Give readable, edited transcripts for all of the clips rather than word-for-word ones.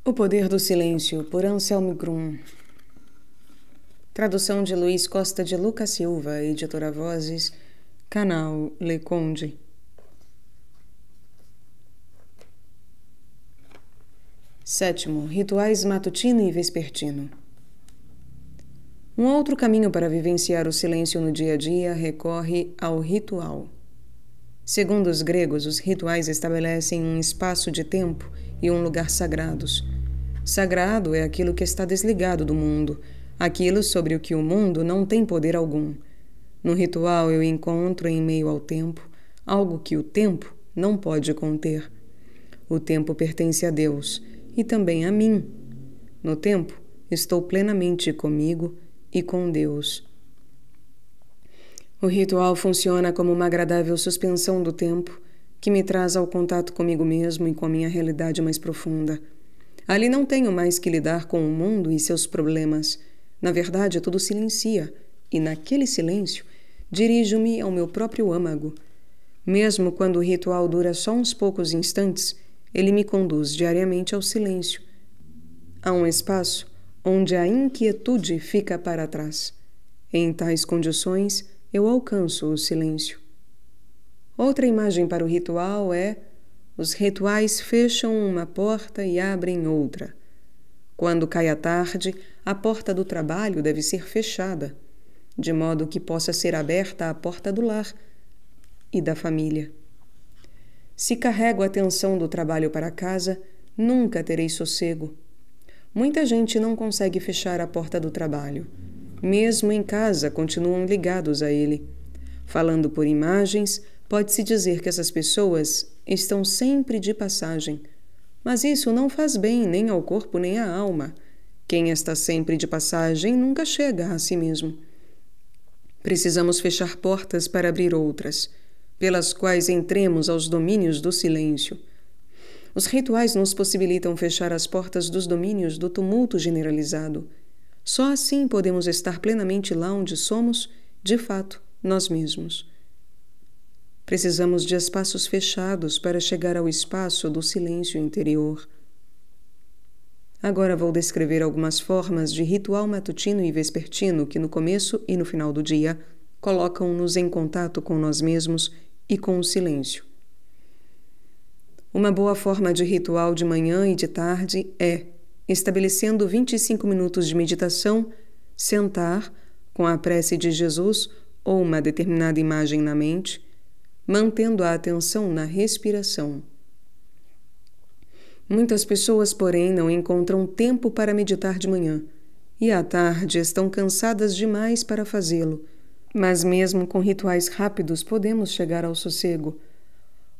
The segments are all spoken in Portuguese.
O Poder do Silêncio, por Anselmo Grum. Tradução de Luiz Costa de Lucas Silva, editora Vozes, canal Le Conde. Sétimo, rituais matutino e vespertino. Um outro caminho para vivenciar o silêncio no dia a dia recorre ao ritual. Segundo os gregos, os rituais estabelecem um espaço de tempo e um lugar sagrados. Sagrado é aquilo que está desligado do mundo, aquilo sobre o que o mundo não tem poder algum. No ritual eu encontro, em meio ao tempo, algo que o tempo não pode conter. O tempo pertence a Deus e também a mim. No tempo, estou plenamente comigo e com Deus. O ritual funciona como uma agradável suspensão do tempo que me traz ao contato comigo mesmo e com a minha realidade mais profunda. Ali não tenho mais que lidar com o mundo e seus problemas. Na verdade, tudo silencia, e naquele silêncio dirijo-me ao meu próprio âmago. Mesmo quando o ritual dura só uns poucos instantes, ele me conduz diariamente ao silêncio. Há um espaço onde a inquietude fica para trás. Em tais condições, eu alcanço o silêncio. Outra imagem para o ritual é: os rituais fecham uma porta e abrem outra. Quando cai a tarde, a porta do trabalho deve ser fechada, de modo que possa ser aberta a porta do lar e da família. Se carrego a tensão do trabalho para casa, nunca terei sossego. Muita gente não consegue fechar a porta do trabalho. Mesmo em casa, continuam ligados a ele. Falando por imagens, pode-se dizer que essas pessoas estão sempre de passagem. Mas isso não faz bem nem ao corpo nem à alma. Quem está sempre de passagem nunca chega a si mesmo. Precisamos fechar portas para abrir outras, pelas quais entremos aos domínios do silêncio. Os rituais nos possibilitam fechar as portas dos domínios do tumulto generalizado. Só assim podemos estar plenamente lá onde somos, de fato, nós mesmos. Precisamos de espaços fechados para chegar ao espaço do silêncio interior. Agora vou descrever algumas formas de ritual matutino e vespertino que no começo e no final do dia colocam-nos em contato com nós mesmos e com o silêncio. Uma boa forma de ritual de manhã e de tarde é, estabelecendo 25 minutos de meditação, sentar, com a prece de Jesus ou uma determinada imagem na mente, mantendo a atenção na respiração. Muitas pessoas, porém, não encontram tempo para meditar de manhã e à tarde estão cansadas demais para fazê-lo. Mas mesmo com rituais rápidos podemos chegar ao sossego.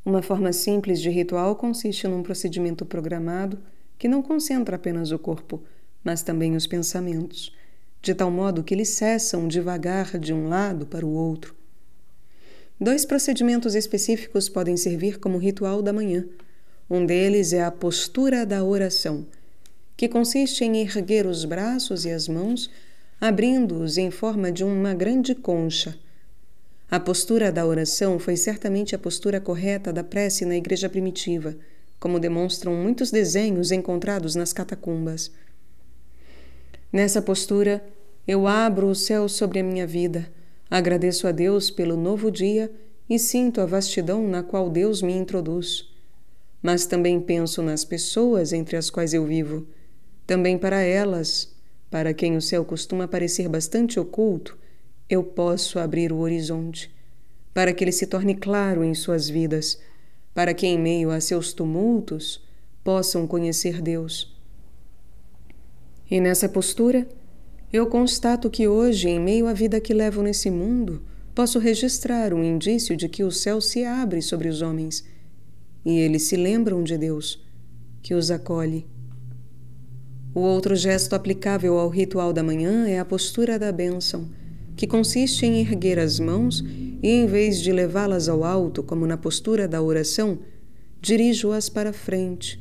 Uma forma simples de ritual consiste num procedimento programado que não concentra apenas o corpo, mas também os pensamentos, de tal modo que eles cessam de vagar de um lado para o outro. 2 procedimentos específicos podem servir como ritual da manhã. Um deles é a postura da oração, que consiste em erguer os braços e as mãos, abrindo-os em forma de uma grande concha. A postura da oração foi certamente a postura correta da prece na igreja primitiva, como demonstram muitos desenhos encontrados nas catacumbas. Nessa postura, eu abro o céu sobre a minha vida, agradeço a Deus pelo novo dia e sinto a vastidão na qual Deus me introduz. Mas também penso nas pessoas entre as quais eu vivo. Também para elas, para quem o céu costuma parecer bastante oculto, eu posso abrir o horizonte, para que ele se torne claro em suas vidas, para que em meio a seus tumultos possam conhecer Deus. E nessa postura, eu constato que hoje, em meio à vida que levo nesse mundo, posso registrar um indício de que o céu se abre sobre os homens e eles se lembram de Deus, que os acolhe. O outro gesto aplicável ao ritual da manhã é a postura da bênção, que consiste em erguer as mãos e, em vez de levá-las ao alto, como na postura da oração, dirijo-as para frente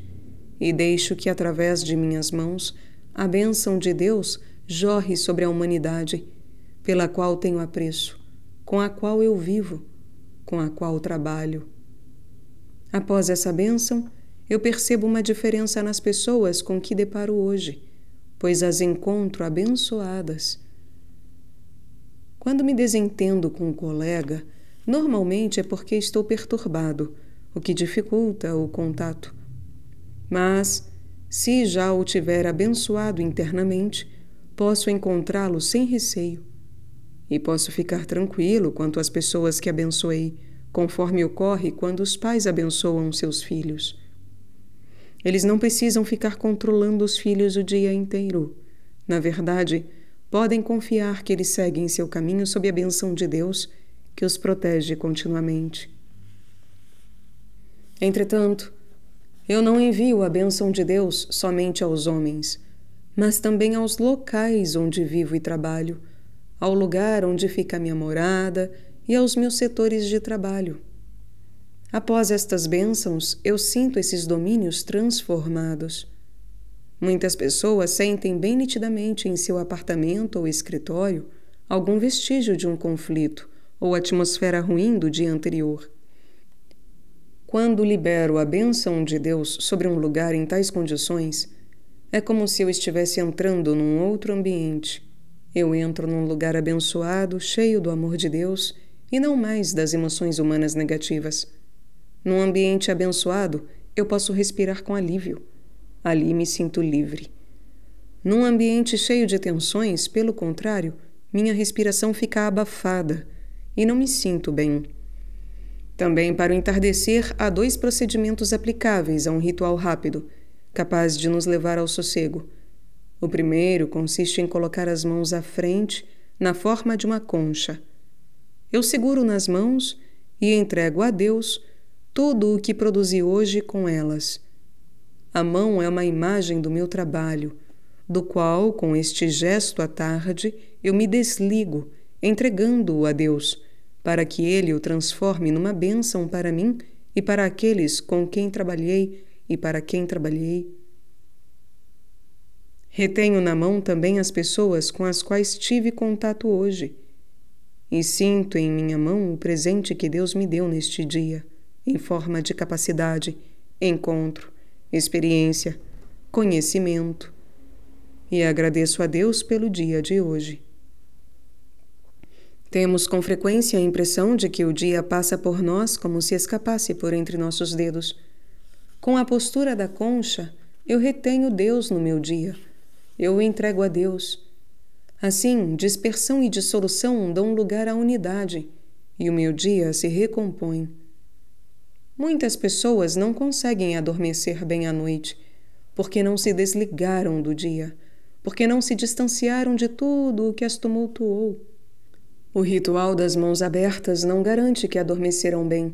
e deixo que, através de minhas mãos, a bênção de Deus jorre sobre a humanidade, pela qual tenho apreço, com a qual eu vivo, com a qual trabalho. Após essa bênção, eu percebo uma diferença nas pessoas com que deparo hoje, pois as encontro abençoadas. Quando me desentendo com um colega, normalmente é porque estou perturbado, o que dificulta o contato. Mas, se já o tiver abençoado internamente, posso encontrá-lo sem receio. E posso ficar tranquilo quanto às pessoas que abençoei, conforme ocorre quando os pais abençoam seus filhos. Eles não precisam ficar controlando os filhos o dia inteiro. Na verdade, podem confiar que eles seguem seu caminho sob a bênção de Deus, que os protege continuamente. Entretanto, eu não envio a bênção de Deus somente aos homens, mas também aos locais onde vivo e trabalho, ao lugar onde fica a minha morada e aos meus setores de trabalho. Após estas bênçãos, eu sinto esses domínios transformados. Muitas pessoas sentem bem nitidamente em seu apartamento ou escritório algum vestígio de um conflito ou atmosfera ruim do dia anterior. Quando libero a bênção de Deus sobre um lugar em tais condições, é como se eu estivesse entrando num outro ambiente. Eu entro num lugar abençoado, cheio do amor de Deus e não mais das emoções humanas negativas. Num ambiente abençoado, eu posso respirar com alívio. Ali me sinto livre. Num ambiente cheio de tensões, pelo contrário, minha respiração fica abafada e não me sinto bem. Também, para o entardecer, há 2 procedimentos aplicáveis a um ritual rápido, capaz de nos levar ao sossego. O primeiro consiste em colocar as mãos à frente, na forma de uma concha. Eu seguro nas mãos e entrego a Deus tudo o que produzi hoje com elas. A mão é uma imagem do meu trabalho, do qual, com este gesto à tarde, eu me desligo, entregando-o a Deus, para que Ele o transforme numa bênção para mim e para aqueles com quem trabalhei e para quem trabalhei. Retenho na mão também as pessoas com as quais tive contato hoje, e sinto em minha mão o presente que Deus me deu neste dia, em forma de capacidade, encontro, experiência, conhecimento, e agradeço a Deus pelo dia de hoje. Temos com frequência a impressão de que o dia passa por nós como se escapasse por entre nossos dedos. Com a postura da concha, eu retenho Deus no meu dia. Eu o entrego a Deus. Assim, dispersão e dissolução dão lugar à unidade, e o meu dia se recompõe. Muitas pessoas não conseguem adormecer bem à noite, porque não se desligaram do dia, porque não se distanciaram de tudo o que as tumultuou. O ritual das mãos abertas não garante que adormecerão bem,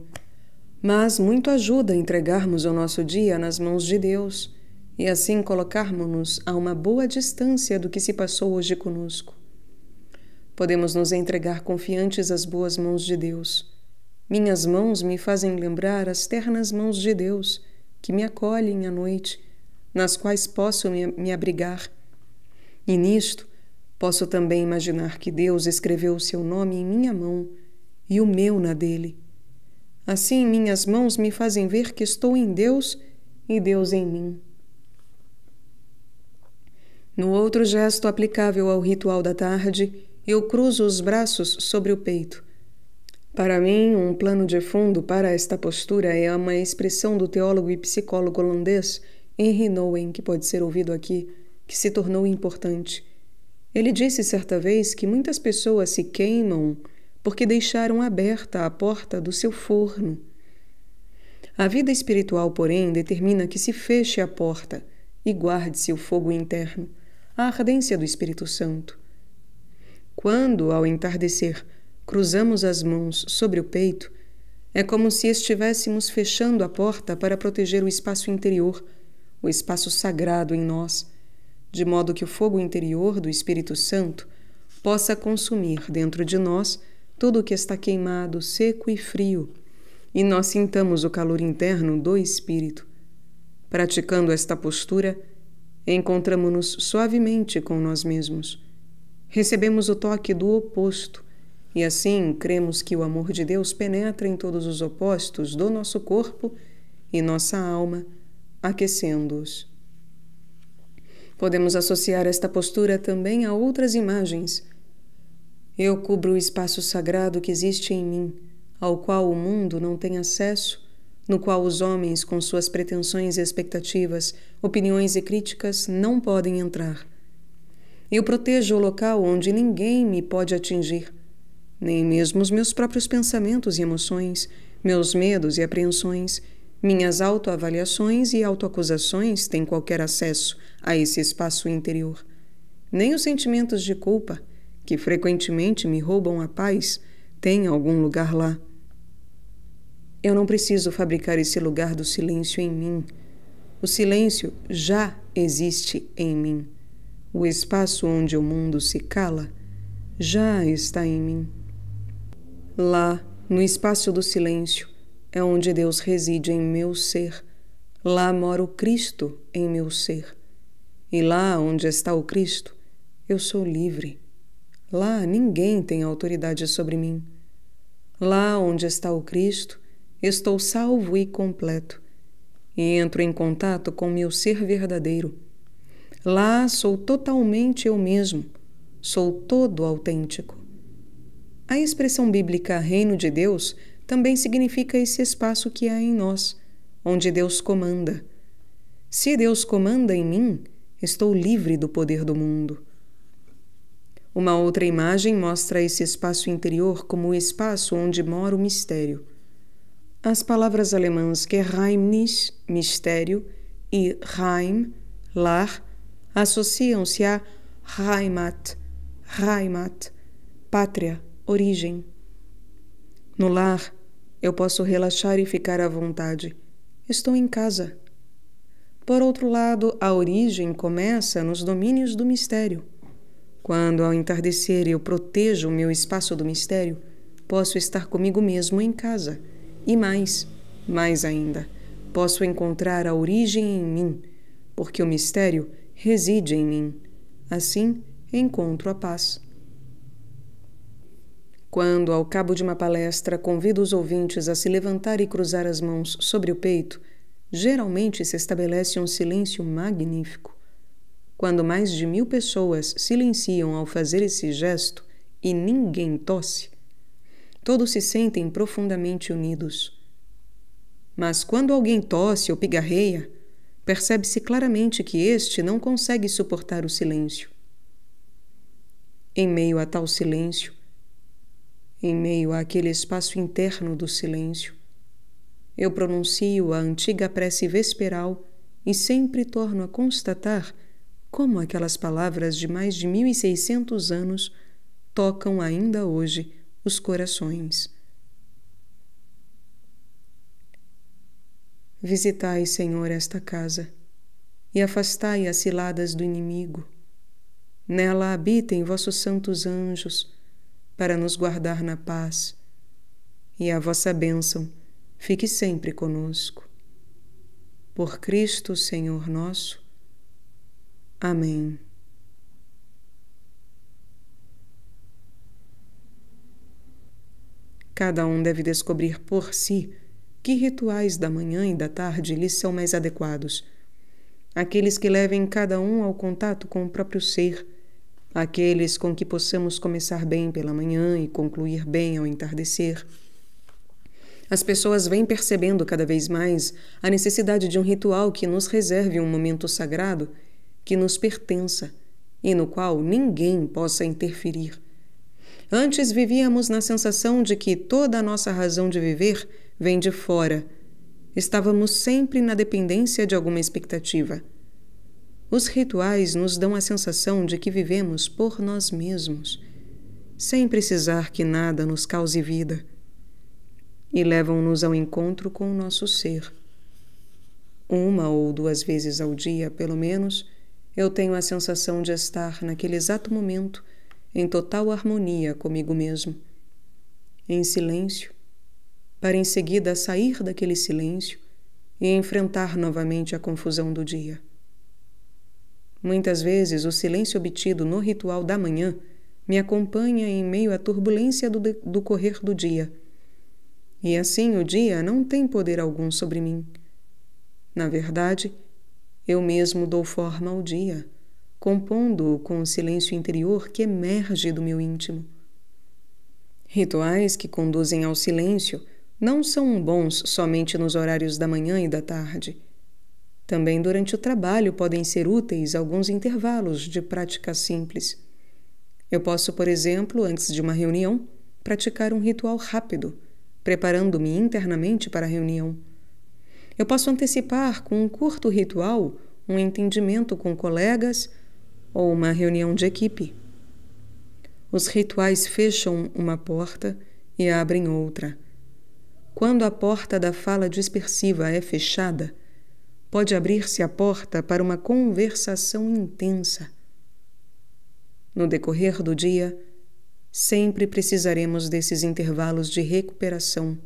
mas muito ajuda a entregarmos o nosso dia nas mãos de Deus e assim colocarmos-nos a uma boa distância do que se passou hoje conosco. Podemos nos entregar confiantes às boas mãos de Deus. Minhas mãos me fazem lembrar as ternas mãos de Deus, que me acolhem à noite, nas quais posso me abrigar. E nisto, posso também imaginar que Deus escreveu o seu nome em minha mão e o meu na dele. Assim, minhas mãos me fazem ver que estou em Deus e Deus em mim. No outro gesto aplicável ao ritual da tarde, eu cruzo os braços sobre o peito. Para mim, um plano de fundo para esta postura é uma expressão do teólogo e psicólogo holandês Henri Nouwen, que pode ser ouvido aqui, que se tornou importante. Ele disse certa vez que muitas pessoas se queimam porque deixaram aberta a porta do seu forno. A vida espiritual, porém, determina que se feche a porta e guarde-se o fogo interno, a ardência do Espírito Santo. Quando, ao entardecer, cruzamos as mãos sobre o peito, é como se estivéssemos fechando a porta para proteger o espaço interior, o espaço sagrado em nós, de modo que o fogo interior do Espírito Santo possa consumir dentro de nós tudo o que está queimado, seco e frio, e nós sintamos o calor interno do Espírito. Praticando esta postura, encontramo-nos suavemente com nós mesmos. Recebemos o toque do oposto, e assim cremos que o amor de Deus penetra em todos os opostos do nosso corpo e nossa alma, aquecendo-os. Podemos associar esta postura também a outras imagens. Eu cubro o espaço sagrado que existe em mim, ao qual o mundo não tem acesso, no qual os homens, com suas pretensões e expectativas, opiniões e críticas, não podem entrar. Eu protejo o local onde ninguém me pode atingir, nem mesmo os meus próprios pensamentos e emoções, meus medos e apreensões, minhas autoavaliações e autoacusações têm qualquer acesso a esse espaço interior. Nem os sentimentos de culpa, que frequentemente me roubam a paz, têm algum lugar lá. Eu não preciso fabricar esse lugar do silêncio em mim. O silêncio já existe em mim. O espaço onde o mundo se cala já está em mim. Lá, no espaço do silêncio, é onde Deus reside em meu ser. Lá mora o Cristo em meu ser. E lá onde está o Cristo, eu sou livre. Lá ninguém tem autoridade sobre mim. Lá onde está o Cristo, estou salvo e completo, e entro em contato com meu ser verdadeiro. Lá sou totalmente eu mesmo, sou todo autêntico. A expressão bíblica Reino de Deus também significa esse espaço que há em nós, onde Deus comanda. Se Deus comanda em mim, estou livre do poder do mundo. Uma outra imagem mostra esse espaço interior como o espaço onde mora o mistério. As palavras alemãs Geheimnis, mistério, e Heim, lar, associam-se a Heimat, pátria, origem. No lar, eu posso relaxar e ficar à vontade. Estou em casa. Por outro lado, a origem começa nos domínios do mistério. Quando, ao entardecer, eu protejo o meu espaço do mistério, posso estar comigo mesmo em casa. E mais ainda, posso encontrar a origem em mim, porque o mistério reside em mim. Assim, encontro a paz. Quando, ao cabo de uma palestra, convido os ouvintes a se levantar e cruzar as mãos sobre o peito, geralmente se estabelece um silêncio magnífico. Quando mais de 1000 pessoas silenciam ao fazer esse gesto e ninguém tosse, todos se sentem profundamente unidos. Mas quando alguém tosse ou pigarreia, percebe-se claramente que este não consegue suportar o silêncio. Em meio a tal silêncio, em meio àquele espaço interno do silêncio, eu pronuncio a antiga prece vesperal e sempre torno a constatar como aquelas palavras de mais de 1600 anos tocam ainda hoje os corações. Visitai, Senhor, esta casa e afastai as ciladas do inimigo. Nela habitem vossos santos anjos para nos guardar na paz, e a vossa bênção fique sempre conosco. Por Cristo, Senhor nosso. Amém. Cada um deve descobrir por si que rituais da manhã e da tarde lhes são mais adequados. Aqueles que levem cada um ao contato com o próprio ser, aqueles com que possamos começar bem pela manhã e concluir bem ao entardecer. As pessoas vêm percebendo cada vez mais a necessidade de um ritual que nos reserve um momento sagrado, que nos pertença e no qual ninguém possa interferir. Antes vivíamos na sensação de que toda a nossa razão de viver vem de fora. Estávamos sempre na dependência de alguma expectativa. Os rituais nos dão a sensação de que vivemos por nós mesmos, sem precisar que nada nos cause vida, e levam-nos ao encontro com o nosso ser. 1 ou 2 vezes ao dia, pelo menos, eu tenho a sensação de estar, naquele exato momento, em total harmonia comigo mesmo, em silêncio, para em seguida sair daquele silêncio e enfrentar novamente a confusão do dia. Muitas vezes o silêncio obtido no ritual da manhã me acompanha em meio à turbulência do correr do dia, e assim o dia não tem poder algum sobre mim. Na verdade, eu mesmo dou forma ao dia, compondo-o com o silêncio interior que emerge do meu íntimo. Rituais que conduzem ao silêncio não são bons somente nos horários da manhã e da tarde. Também durante o trabalho podem ser úteis alguns intervalos de prática simples. Eu posso, por exemplo, antes de uma reunião, praticar um ritual rápido, preparando-me internamente para a reunião. Eu posso antecipar com um curto ritual um entendimento com colegas ou uma reunião de equipe. Os rituais fecham uma porta e abrem outra. Quando a porta da fala dispersiva é fechada, pode abrir-se a porta para uma conversação intensa. No decorrer do dia, sempre precisaremos desses intervalos de recuperação,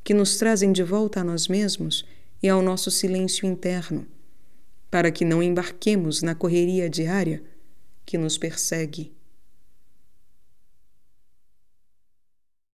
que nos trazem de volta a nós mesmos e ao nosso silêncio interno, para que não embarquemos na correria diária que nos persegue.